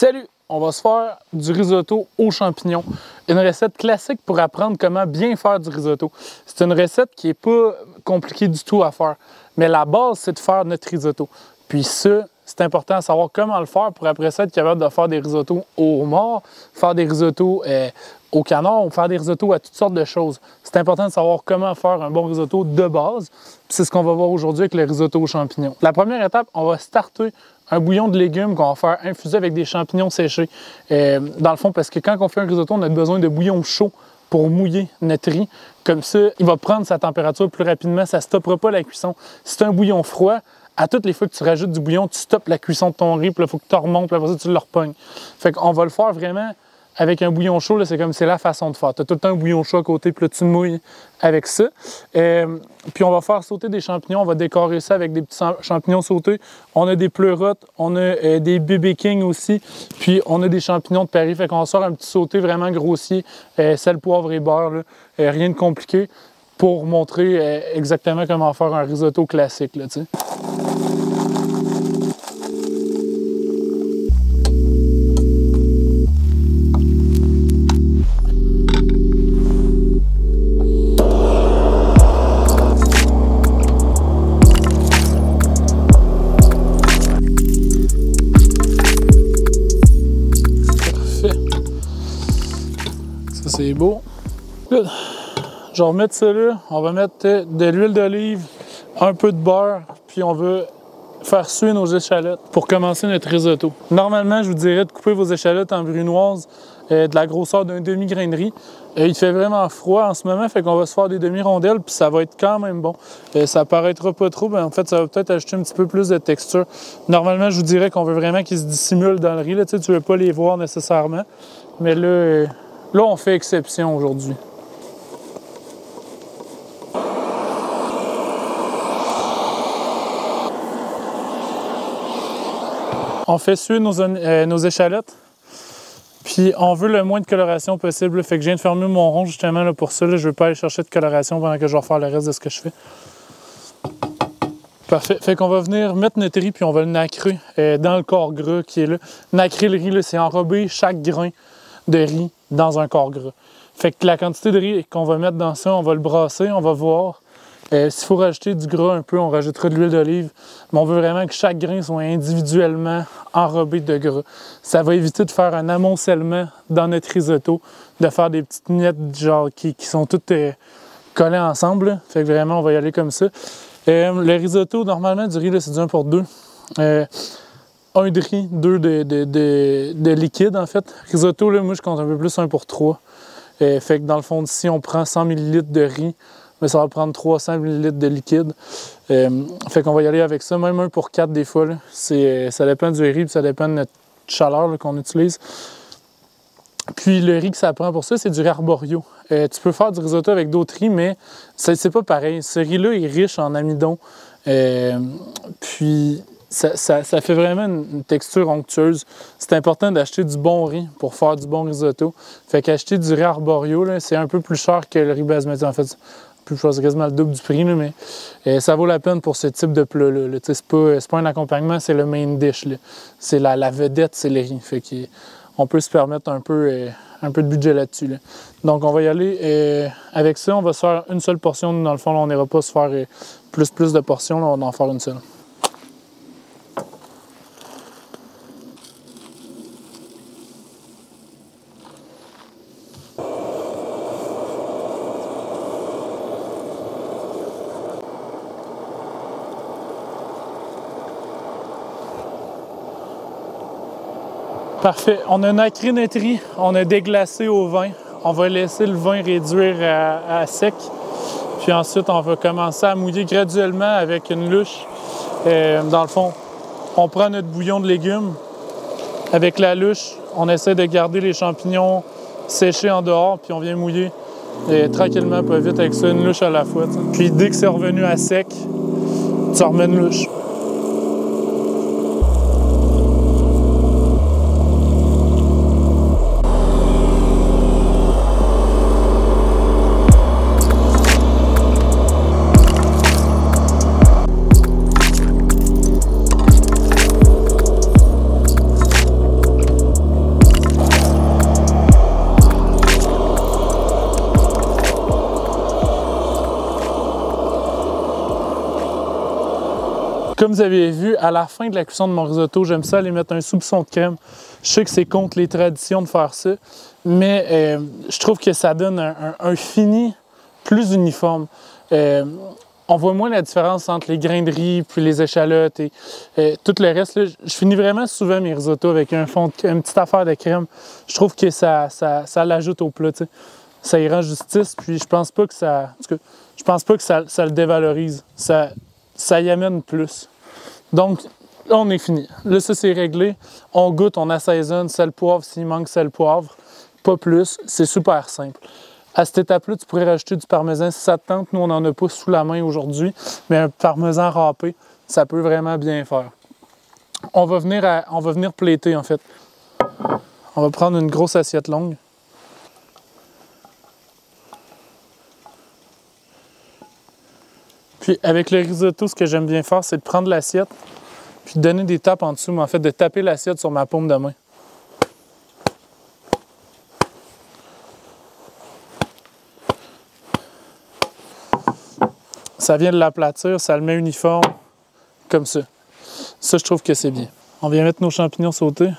Salut! On va se faire du risotto aux champignons. Une recette classique pour apprendre comment bien faire du risotto. C'est une recette qui n'est pas compliquée du tout à faire. Mais la base, c'est de faire notre risotto. Puis ça, c'est important de savoir comment le faire pour après ça être capable de faire des risottos au homard, faire des risottos au canard ou faire des risottos à toutes sortes de choses. C'est important de savoir comment faire un bon risotto de base. C'est ce qu'on va voir aujourd'hui avec le risotto aux champignons. La première étape, on va starter un bouillon de légumes qu'on va faire infuser avec des champignons séchés. Dans le fond, parce que quand on fait un risotto, on a besoin de bouillon chaud pour mouiller notre riz. Comme ça, il va prendre sa température plus rapidement, ça ne stoppera pas la cuisson. Si c'est un bouillon froid, à toutes les fois que tu rajoutes du bouillon, tu stoppes la cuisson de ton riz, puis là, il faut que tu remontes, puis après ça, tu le repognes. Fait qu'on va le faire vraiment avec un bouillon chaud, c'est comme c'est la façon de faire. Tu as tout le temps un bouillon chaud à côté, puis là, tu mouilles avec ça. Puis on va faire sauter des champignons, on va décorer ça avec des petits champignons sautés. On a des pleurotes, on a des bébé king aussi, puis on a des champignons de Paris. Fait qu'on sort un petit sauté vraiment grossier, sel, poivre et beurre, là, rien de compliqué, pour montrer exactement comment faire un risotto classique, là, tu sais. C'est beau. Là, je vais remettre ça là. On va mettre de l'huile d'olive, un peu de beurre, puis on va faire suer nos échalotes pour commencer notre risotto. Normalement, je vous dirais de couper vos échalotes en brunoise de la grosseur d'un demi-grain de riz. Il fait vraiment froid en ce moment, fait qu'on va se faire des demi-rondelles, puis ça va être quand même bon. Ça paraîtra pas trop, mais en fait, ça va peut-être ajouter un petit peu plus de texture. Normalement, je vous dirais qu'on veut vraiment qu'ils se dissimulent dans le riz. Là, tu veux pas les voir nécessairement, mais là, on fait exception aujourd'hui. On fait suer nos échalotes, puis on veut le moins de coloration possible. Fait que je viens de fermer mon rond justement là, pour ça. Là, je ne veux pas aller chercher de coloration pendant que je vais faire le reste de ce que je fais. Parfait. Fait qu'on va venir mettre notre riz, puis on va le nacrer dans le corps gras qui est là. Nacrer le riz, c'est enrober chaque grain de riz dans un corps gras. Fait que la quantité de riz qu'on va mettre dans ça, on va le brasser, on va voir. S'il faut rajouter du gras un peu, on rajoutera de l'huile d'olive. Mais on veut vraiment que chaque grain soit individuellement enrobé de gras. Ça va éviter de faire un amoncellement dans notre risotto, de faire des petites miettes genre qui sont toutes collées ensemble. Là. Fait que vraiment, on va y aller comme ça. Le risotto, normalement, du riz, c'est du 1 pour 2. Un de riz, 2 de liquide, en fait. Risotto, là, moi, je compte un peu plus 1 pour 3. Fait que dans le fond, si on prend 100 ml de riz, mais ça va prendre 300 ml de liquide. Fait qu'on va y aller avec ça, même 1 pour 4 des fois. Là. Ça dépend du riz, puis ça dépend de notre chaleur qu'on utilise. Puis le riz que ça prend pour ça, c'est du riz arborio. Tu peux faire du risotto avec d'autres riz, mais c'est pas pareil. Ce riz-là est riche en amidon. Puis ça fait vraiment une texture onctueuse. C'est important d'acheter du bon riz pour faire du bon risotto. Fait qu'acheter du riz arborio, c'est un peu plus cher que le riz basmati. En fait, c'est quasiment le double du prix, là, mais ça vaut la peine pour ce type de plat-là. C'est pas un accompagnement, c'est le main dish. C'est la vedette, c'est le riz. Fait qu'on peut se permettre un peu de budget là-dessus. Là. Donc, on va y aller avec ça. On va se faire une seule portion. Dans le fond, là, on n'ira pas se faire plus de portions. Là, on va en faire une seule. Parfait. On a nacré notre riz, on a déglacé au vin. On va laisser le vin réduire à sec. Puis ensuite, on va commencer à mouiller graduellement avec une louche. Dans le fond, on prend notre bouillon de légumes. Avec la louche, on essaie de garder les champignons séchés en dehors, puis on vient mouiller tranquillement, pas vite, avec ça, une louche à la fois. T'sais. Puis dès que c'est revenu à sec, tu remets une louche. Comme vous avez vu, à la fin de la cuisson de mon risotto, j'aime ça aller mettre un soupçon de crème. Je sais que c'est contre les traditions de faire ça, mais je trouve que ça donne un fini plus uniforme. On voit moins la différence entre les grains de riz puis les échalotes et tout le reste. Là, je finis vraiment souvent mes risottos avec une petite affaire de crème. Je trouve que ça l'ajoute au plat, t'sais. Ça y rend justice, puis je pense pas que ça... En tout cas, je pense pas que ça le dévalorise. Ça y amène plus. Donc, là, on est fini. Là, ça, c'est réglé. On goûte, on assaisonne, sel, poivre, s'il manque sel, poivre. Pas plus. C'est super simple. À cette étape-là, tu pourrais rajouter du parmesan si ça te tente. Nous, on n'en a pas sous la main aujourd'hui, mais un parmesan râpé, ça peut vraiment bien faire. On va venir plater, en fait. On va prendre une grosse assiette longue. Puis, avec le risotto, ce que j'aime bien faire, c'est de prendre l'assiette, puis de donner des tapes en dessous, mais en fait, de taper l'assiette sur ma paume de main. Ça vient de l'aplatir, ça le met uniforme, comme ça. Ça, je trouve que c'est bien. On vient mettre nos champignons sautés.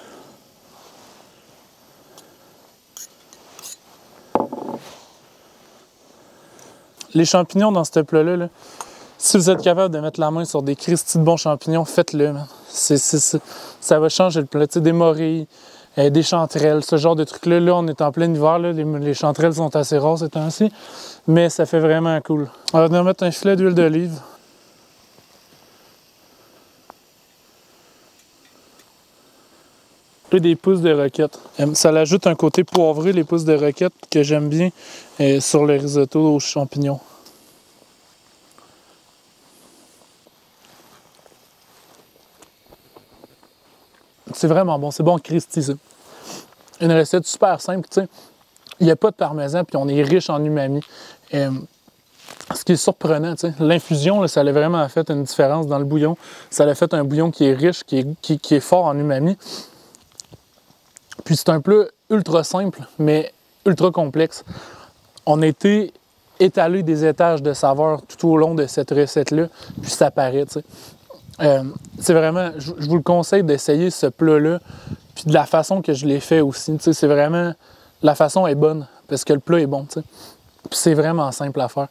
Les champignons dans ce plat-là, là, si vous êtes capable de mettre la main sur des cristis de bons champignons, faites-le, man. Ça va changer le plat. Tu sais, des morilles, des chanterelles, ce genre de trucs-là. Là, on est en plein hiver, là, les chanterelles sont assez rares ces temps-ci, mais ça fait vraiment cool. On va venir mettre un filet d'huile d'olive. Et des pousses de roquette. Ça l'ajoute un côté poivré, les pousses de roquette, que j'aime bien sur le risotto aux champignons. C'est vraiment bon, c'est bon Christy, ça. Une recette super simple, tu sais. Il n'y a pas de parmesan, puis on est riche en umami. Ce qui est surprenant, tu sais, l'infusion, là, ça a vraiment fait une différence dans le bouillon. Ça a fait un bouillon qui est riche, qui est fort en umami. Puis c'est un plat ultra simple, mais ultra complexe. On a été étalé des étages de saveurs tout au long de cette recette-là, puis ça paraît, tu sais. C'est vraiment, je vous le conseille d'essayer ce plat-là, puis de la façon que je l'ai fait aussi. Tu sais, c'est vraiment, la façon est bonne, parce que le plat est bon, tu sais. Puis c'est vraiment simple à faire.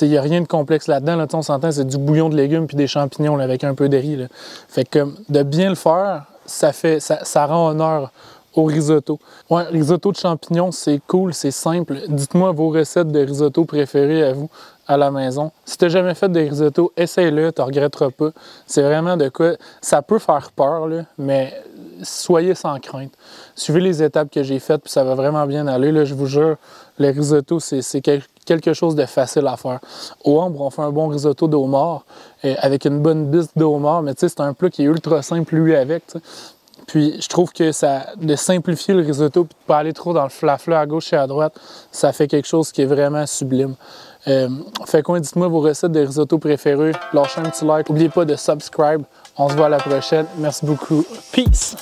Il n'y a rien de complexe là-dedans, là, on s'entend, c'est du bouillon de légumes puis des champignons là, avec un peu de riz. Là. Fait que de bien le faire, ça rend honneur au risotto. Ouais, risotto de champignons, c'est cool, c'est simple. Dites-moi vos recettes de risotto préférées à vous à la maison. Si tu n'as jamais fait de risotto, essaye-le, tu ne regretteras pas. C'est vraiment de quoi... Ça peut faire peur, là, mais soyez sans crainte. Suivez les étapes que j'ai faites, puis ça va vraiment bien aller. Là, je vous jure, le risotto, c'est quelque chose de facile à faire. Au Ambre, on fait un bon risotto de homard avec une bonne bisque de homard, mais tu sais, c'est un plat qui est ultra simple, lui, avec, tu sais. Puis je trouve que de simplifier le risotto et de ne pas aller trop dans le flafla à gauche et à droite, ça fait quelque chose qui est vraiment sublime. Fait quoi, dites-moi vos recettes de risotto préférées. Lâchez un petit like. N'oubliez pas de subscribe. On se voit à la prochaine. Merci beaucoup. Peace!